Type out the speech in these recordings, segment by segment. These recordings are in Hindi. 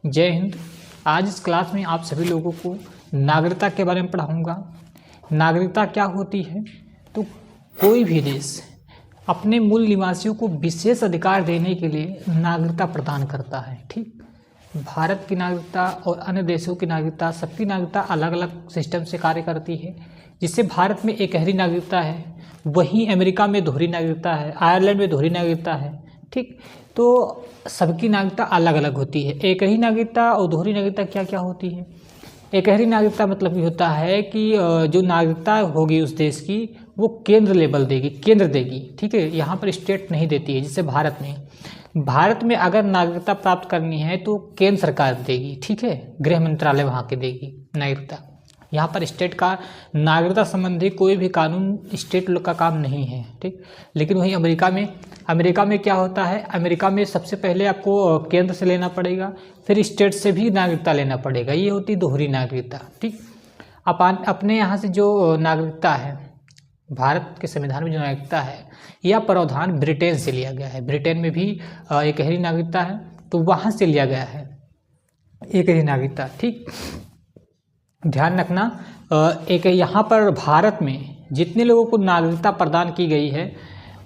जय हिंद। आज इस क्लास में आप सभी लोगों को नागरिकता के बारे में पढ़ाऊंगा। नागरिकता क्या होती है? तो कोई भी देश अपने मूल निवासियों को विशेष अधिकार देने के लिए नागरिकता प्रदान करता है। ठीक, भारत की नागरिकता और अन्य देशों की नागरिकता, सबकी नागरिकता अलग अलग सिस्टम से कार्य करती है। जिससे भारत में एकहरी नागरिकता है, वहीं अमेरिका में दोहरी नागरिकता है, आयरलैंड में दोहरी नागरिकता है। ठीक, तो सबकी नागरिकता अलग अलग होती है। एकहरी नागरिकता और दोहरी नागरिकता क्या क्या होती है? एकहरी नागरिकता मतलब ये होता है कि जो नागरिकता होगी उस देश की, वो केंद्र लेवल देगी, केंद्र देगी। ठीक है, यहाँ पर स्टेट नहीं देती है। जैसे भारत में अगर नागरिकता प्राप्त करनी है तो केंद्र सरकार देगी। ठीक है, गृह मंत्रालय वहाँ के देगी नागरिकता। यहाँ पर स्टेट का नागरिकता संबंधी कोई भी कानून स्टेट लोग का काम नहीं है। ठीक, लेकिन वहीं अमेरिका में क्या होता है? अमेरिका में सबसे पहले आपको केंद्र से लेना पड़ेगा, फिर स्टेट से भी नागरिकता लेना पड़ेगा। ये होती दोहरी नागरिकता। ठीक, अपने यहाँ से जो नागरिकता है, भारत के संविधान में जो नागरिकता है, यह प्रावधान ब्रिटेन से लिया गया है। ब्रिटेन में भी एकहरी नागरिकता है, तो वहाँ से लिया गया है एकहरी नागरिकता। ठीक, ध्यान रखना, एक यहाँ पर भारत में जितने लोगों को नागरिकता प्रदान की गई है,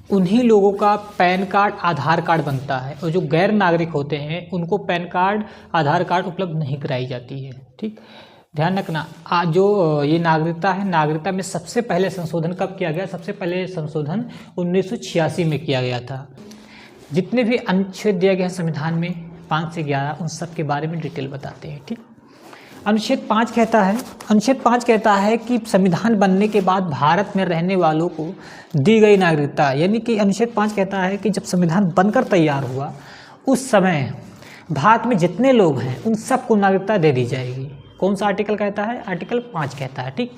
उन्हीं लोगों का पैन कार्ड, आधार कार्ड बनता है। और जो गैर नागरिक होते हैं उनको पैन कार्ड, आधार कार्ड उपलब्ध नहीं कराई जाती है। ठीक, ध्यान रखना। जो ये नागरिकता है, नागरिकता में सबसे पहले संशोधन कब किया गया? सबसे पहले संशोधन 1986 में किया गया था। जितने भी अनुच्छेद दिए गए हैं संविधान में 5 से 11, उन सब के बारे में डिटेल बताते हैं। ठीक, अनुच्छेद 5 कहता है कि संविधान बनने के बाद भारत में रहने वालों को दी गई नागरिकता, यानी कि अनुच्छेद 5 कहता है कि जब संविधान बनकर तैयार हुआ उस समय भारत में जितने लोग हैं उन सबको नागरिकता दे दी जाएगी। कौन सा आर्टिकल कहता है? आर्टिकल 5 कहता है। ठीक,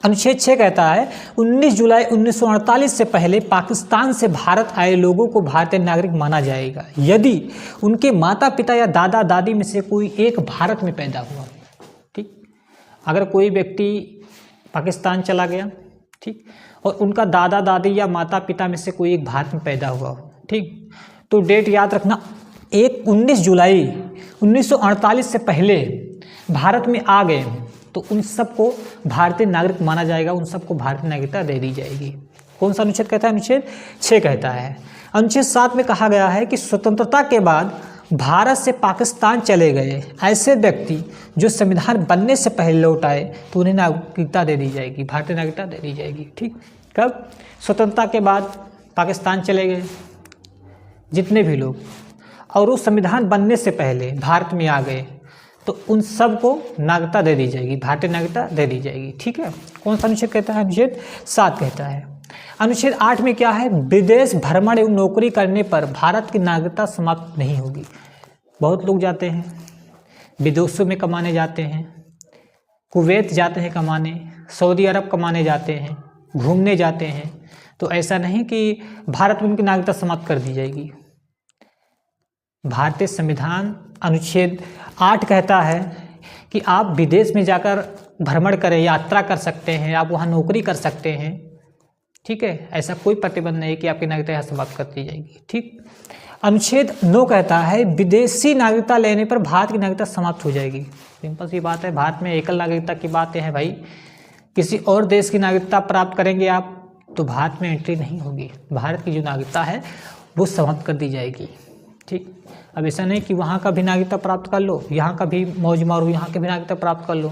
अनुच्छेद 6 कहता है 19 जुलाई 1948 से पहले पाकिस्तान से भारत आए लोगों को भारतीय नागरिक माना जाएगा यदि उनके माता पिता या दादा दादी में से कोई एक भारत में पैदा हुआ। ठीक, अगर कोई व्यक्ति पाकिस्तान चला गया, ठीक, और उनका दादा दादी या माता पिता में से कोई एक भारत में पैदा हुआ हो, ठीक, तो डेट याद रखना, 19 जुलाई 1948 से पहले भारत में आ गए तो उन सबको भारतीय नागरिक माना जाएगा, उन सबको भारतीय नागरिकता दे दी जाएगी। कौन सा अनुच्छेद कहता है? अनुच्छेद 6 कहता है। अनुच्छेद 7 में कहा गया है कि स्वतंत्रता के बाद भारत से पाकिस्तान चले गए ऐसे व्यक्ति जो संविधान बनने से पहले लौट आए तो उन्हें नागरिकता दे दी जाएगी, भारतीय नागरिकता दे दी जाएगी। ठीक, कब? स्वतंत्रता के बाद पाकिस्तान चले गए जितने भी लोग, और वो संविधान बनने से पहले भारत में आ गए तो उन सबको नागरिकता दे दी जाएगी, भारतीय नागरिकता दे दी जाएगी। ठीक है, कौन सा अनुच्छेद कहता है? अनुच्छेद 7 कहता है। अनुच्छेद 8 में क्या है? विदेश भ्रमण एवं नौकरी करने पर भारत की नागरिकता समाप्त नहीं होगी। बहुत लोग जाते हैं विदेशों में कमाने, जाते हैं कुवैत जाते हैं कमाने, सऊदी अरब कमाने जाते हैं, घूमने जाते हैं, तो ऐसा नहीं कि भारत में उनकी नागरिकता समाप्त कर दी जाएगी। भारतीय संविधान अनुच्छेद 8 कहता है कि आप विदेश में जाकर भ्रमण करें, यात्रा कर सकते हैं, आप वहाँ नौकरी कर सकते हैं। ठीक है, ऐसा कोई प्रतिबंध नहीं कि आपकी नागरिकता यहाँ समाप्त कर दी जाएगी। ठीक, अनुच्छेद 9 कहता है विदेशी नागरिकता लेने पर भारत की नागरिकता समाप्त हो जाएगी। सिंपल सी बात है, भारत में एकल नागरिकता की बातें हैं भाई। किसी और देश की नागरिकता प्राप्त करेंगे आप तो भारत में एंट्री नहीं होगी, भारत की जो नागरिकता है वो समाप्त कर दी जाएगी। ठीक, अब ऐसा नहीं कि वहाँ का भी नागरिकता प्राप्त कर लो, यहाँ का भी मौज मारो, यहाँ की भी नागरिकता प्राप्त कर लो,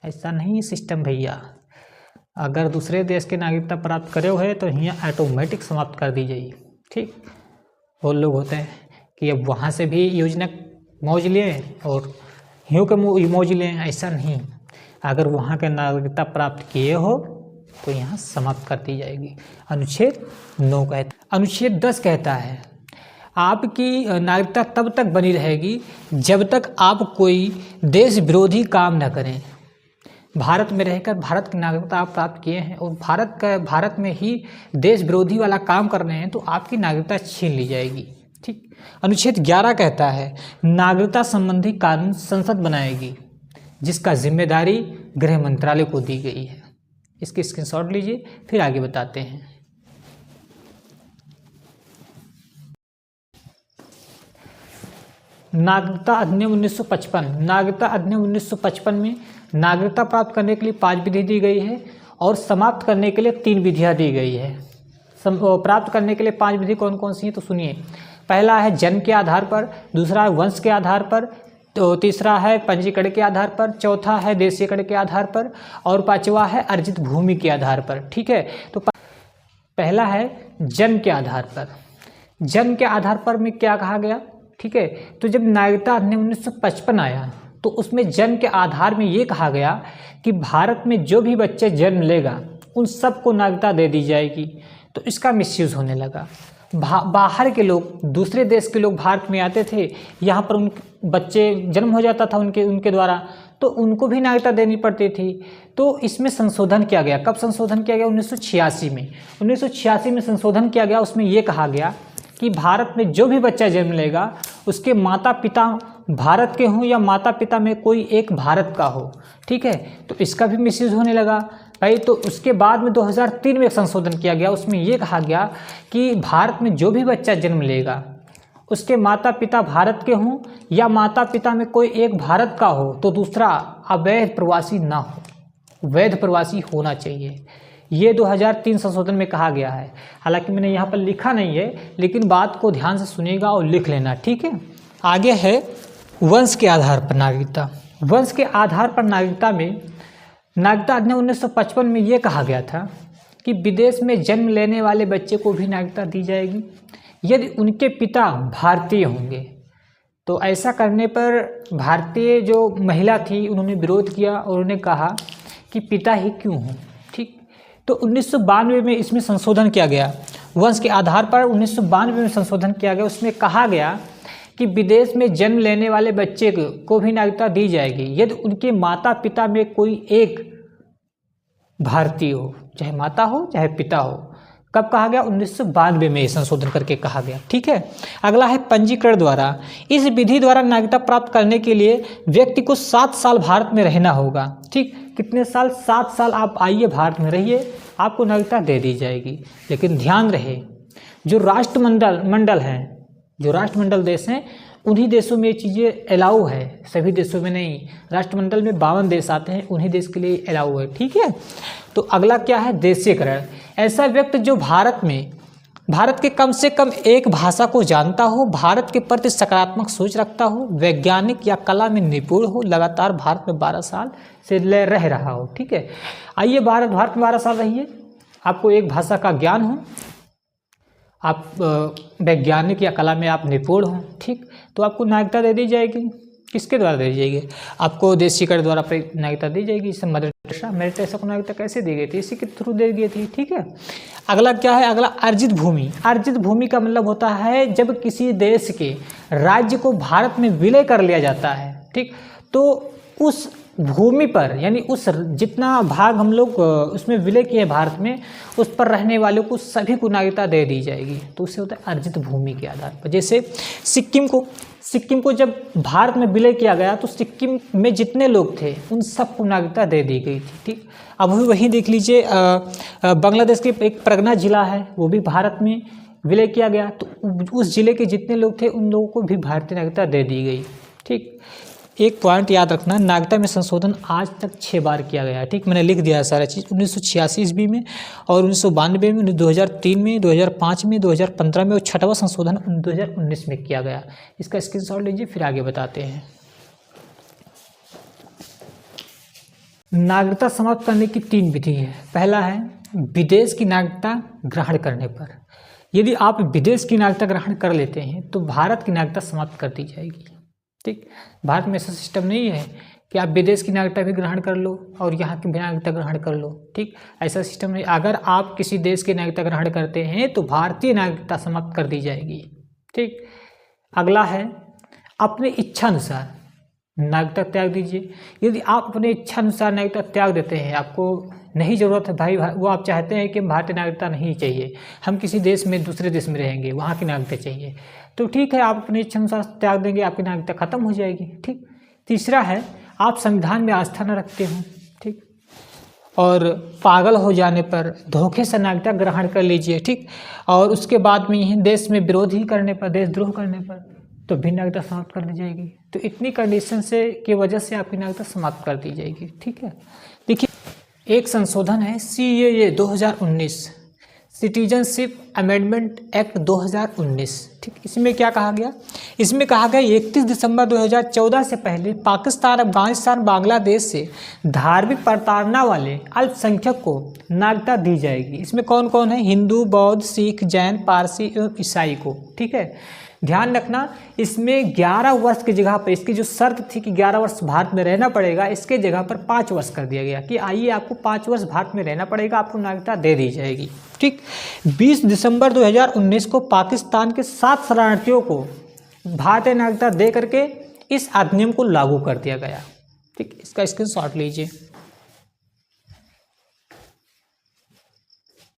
ऐसा नहीं सिस्टम भैया। अगर दूसरे देश के नागरिकता प्राप्त करे हुए तो यहाँ ऑटोमेटिक समाप्त कर दी जाएगी। ठीक, बहुत लोग होते हैं कि अब वहाँ से भी योजना मौज लें और यूँ के मौज लें, ऐसा नहीं। अगर वहाँ के नागरिकता प्राप्त किए हो तो यहाँ समाप्त कर दी जाएगी। अनुच्छेद 9 कहता है। अनुच्छेद 10 कहता है आपकी नागरिकता तब तक बनी रहेगी जब तक आप कोई देश विरोधी काम न करें। भारत में रहकर भारत की नागरिकता आप प्राप्त किए हैं और भारत में ही देश विरोधी वाला काम कर रहे हैं तो आपकी नागरिकता छीन ली जाएगी। ठीक, अनुच्छेद 11 कहता है नागरिकता संबंधी कानून संसद बनाएगी जिसका जिम्मेदारी गृह मंत्रालय को दी गई है। इसकी स्क्रीनशॉट लीजिए, फिर आगे बताते हैं। नागरिकता अधिनियम 1955, नागरिकता अधिनियम 1955 में नागरिकता प्राप्त करने के लिए 5 विधि दी गई है और समाप्त करने के लिए 3 विधियाँ दी गई है। प्राप्त करने के लिए 5 विधि कौन कौन सी हैं तो सुनिए। पहला है जन्म के आधार पर, दूसरा है वंश के आधार पर, तो तीसरा है पंजीकरण के आधार पर, चौथा है देशीकरण के आधार पर और पांचवा है अर्जित भूमि के आधार पर। ठीक है, तो पहला है जन्म के आधार पर। जन्म के आधार पर में क्या कहा गया? ठीक है, तो जब नागरिकता अधिनियम 1955 आया तो उसमें जन्म के आधार में ये कहा गया कि भारत में जो भी बच्चे जन्म लेगा उन सबको नागरिकता दे दी जाएगी। तो इसका मिसयूज़ होने लगा। बाहर के लोग, दूसरे देश के लोग भारत में आते थे, यहाँ पर उन बच्चे जन्म हो जाता था उनके द्वारा, तो उनको भी नागरिकता देनी पड़ती थी। तो इसमें संशोधन किया गया। कब संशोधन किया गया? 1986 में। 1986 में संशोधन किया गया। उसमें ये कहा गया कि भारत में जो भी बच्चा जन्म लेगा उसके माता पिता भारत के हों या माता पिता में कोई एक भारत का हो। ठीक है, तो इसका भी मिसयूज़ होने लगा भाई। तो उसके बाद में 2003 में एक संशोधन किया गया। उसमें ये कहा गया कि भारत में जो भी बच्चा जन्म लेगा उसके माता पिता भारत के हों या माता पिता में कोई एक भारत का हो तो दूसरा अवैध प्रवासी ना हो, वैध प्रवासी होना चाहिए। ये 2003 संशोधन में कहा गया है। हालांकि मैंने यहाँ पर लिखा नहीं है, लेकिन बात को ध्यान से सुनिएगा और लिख लेना। ठीक है, आगे है वंश के आधार पर नागरिकता। वंश के आधार पर नागरिकता में नागरिकता अधिनियम 1955 में ये कहा गया था कि विदेश में जन्म लेने वाले बच्चे को भी नागरिकता दी जाएगी यदि उनके पिता भारतीय होंगे। तो ऐसा करने पर भारतीय जो महिला थी उन्होंने विरोध किया और उन्होंने कहा कि पिता ही क्यों हों। ठीक, तो 1992 में इसमें संशोधन किया गया। वंश के आधार पर 1992 में संशोधन किया गया। उसमें कहा गया कि विदेश में जन्म लेने वाले बच्चे को भी नागरिकता दी जाएगी यदि उनके माता पिता में कोई एक भारतीय हो, चाहे माता हो चाहे पिता हो। कब कहा गया? 1992 में संशोधन करके कहा गया। ठीक है, अगला है पंजीकरण द्वारा। इस विधि द्वारा नागरिकता प्राप्त करने के लिए व्यक्ति को 7 साल भारत में रहना होगा। ठीक, कितने साल? 7 साल आप आइए भारत में रहिए, आपको नागरिकता दे दी जाएगी। लेकिन ध्यान रहे, जो राष्ट्रमंडल हैं, जो राष्ट्रमंडल देश हैं, उन्हीं देशों में ये चीज़ें अलाउ है, सभी देशों में नहीं। राष्ट्रमंडल में 52 देश आते हैं, उन्हीं देश के लिए अलाउ है। ठीक है, तो अगला क्या है? देशीकरण। ऐसा व्यक्ति जो भारत के कम से कम एक भाषा को जानता हो, भारत के प्रति सकारात्मक सोच रखता हो, वैज्ञानिक या कला में निपुण हो, लगातार भारत में 12 साल से रह रहा हो। ठीक है, आइए भारत में 12 साल रहिए, आपको एक भाषा का ज्ञान हो, आप वैज्ञानिक या कला में आप निपुण हो। ठीक, तो आपको नागरिकता दे दी जाएगी। किसके द्वारा दे दी जाएगी? आपको देशीकरण द्वारा नागरिकता दी जाएगी। इससे मदर टेरेसा को नागरिकता कैसे दी गई थी? इसी के थ्रू दी गई थी। ठीक है, अगला क्या है? अगला अर्जित भूमि। अर्जित भूमि का मतलब होता है जब किसी देश के राज्य को भारत में विलय कर लिया जाता है। ठीक, तो उस भूमि पर, यानी उस जितना भाग हम लोग उसमें विलय किए भारत में, उस पर रहने वालों को सभी को नागरिकता दे दी जाएगी। तो उससे होता है अर्जित भूमि के आधार पर। जैसे सिक्किम को जब भारत में विलय किया गया तो सिक्किम में जितने लोग थे उन सबको नागरिकता दे दी गई थी। ठीक, अब वही देख लीजिए, बांग्लादेश के एक परगना जिला है, वो भी भारत में विलय किया गया, तो उस जिले के जितने लोग थे उन लोगों को भी भारतीय नागरिकता दे दी गई। ठीक, एक पॉइंट याद रखना, नागरिकता में संशोधन आज तक 6 बार किया गया है। ठीक, मैंने लिख दिया है सारा चीज़। 1986 ईस्वी में और 1992 में, 2003 में, 2005 में, 2015 में और 6वां संशोधन 2019 में किया गया। इसका स्क्रीनशॉट लीजिए, फिर आगे बताते हैं। नागरिकता समाप्त करने की 3 विधि है। पहला है विदेश की नागरिकता ग्रहण करने पर। यदि आप विदेश की नागरिकता ग्रहण कर लेते हैं तो भारत की नागरिकता समाप्त कर दी जाएगी। ठीक, भारत में ऐसा सिस्टम नहीं है कि आप विदेश की नागरिकता भी ग्रहण कर लो और यहाँ की भी नागरिकता ग्रहण कर लो। ठीक, ऐसा सिस्टम नहीं। अगर आप किसी देश की नागरिकता ग्रहण करते हैं तो भारतीय नागरिकता समाप्त कर दी जाएगी। ठीक, अगला है अपने इच्छा अनुसार नागरिकता त्याग दीजिए। यदि आप अपने इच्छा अनुसार नागरिकता त्याग देते हैं, आपको नहीं ज़रूरत है भाई, वो आप चाहते हैं कि भारतीय नागरिकता नहीं चाहिए, हम किसी देश में दूसरे देश में रहेंगे, वहाँ की नागरिकता चाहिए, तो ठीक है, आप अपनी इच्छा अनुसार त्याग देंगे, आपकी नागरिकता खत्म हो जाएगी। ठीक, तीसरा है आप संविधान में आस्था न रखते हो। ठीक, और पागल हो जाने पर धोखे से नागरिकता ग्रहण कर लीजिए। ठीक, और उसके बाद में यही देश में विरोध ही करने पर, देशद्रोह करने पर तो भी नागरिकता समाप्त कर दी जाएगी। तो इतनी कंडीशन से की वजह से आपकी नागरिकता समाप्त कर दी जाएगी। ठीक है, देखिए एक संशोधन है CAA 2019, सिटीजनशिप अमेंडमेंट एक्ट 2019। ठीक, इसमें क्या कहा गया? इसमें कहा गया 31 दिसंबर 2014 से पहले पाकिस्तान, अफगानिस्तान, बांग्लादेश से धार्मिक प्रताड़ना वाले अल्पसंख्यक को नागरिकता दी जाएगी। इसमें कौन कौन है? हिंदू, बौद्ध, सिख, जैन, पारसी एवं ईसाई को। ठीक है, ध्यान रखना, इसमें 11 वर्ष की जगह पर, इसकी जो शर्त थी कि 11 वर्ष भारत में रहना पड़ेगा, इसके जगह पर 5 वर्ष कर दिया गया कि आइए आपको 5 वर्ष भारत में रहना पड़ेगा, आपको नागरिकता दे दी जाएगी। ठीक, 20 दिसंबर 2019 को पाकिस्तान के 7 शरणार्थियों को भारतीय नागरिकता दे करके इस अधिनियम को लागू कर दिया गया। ठीक, इसका स्क्रीनशॉट लीजिए।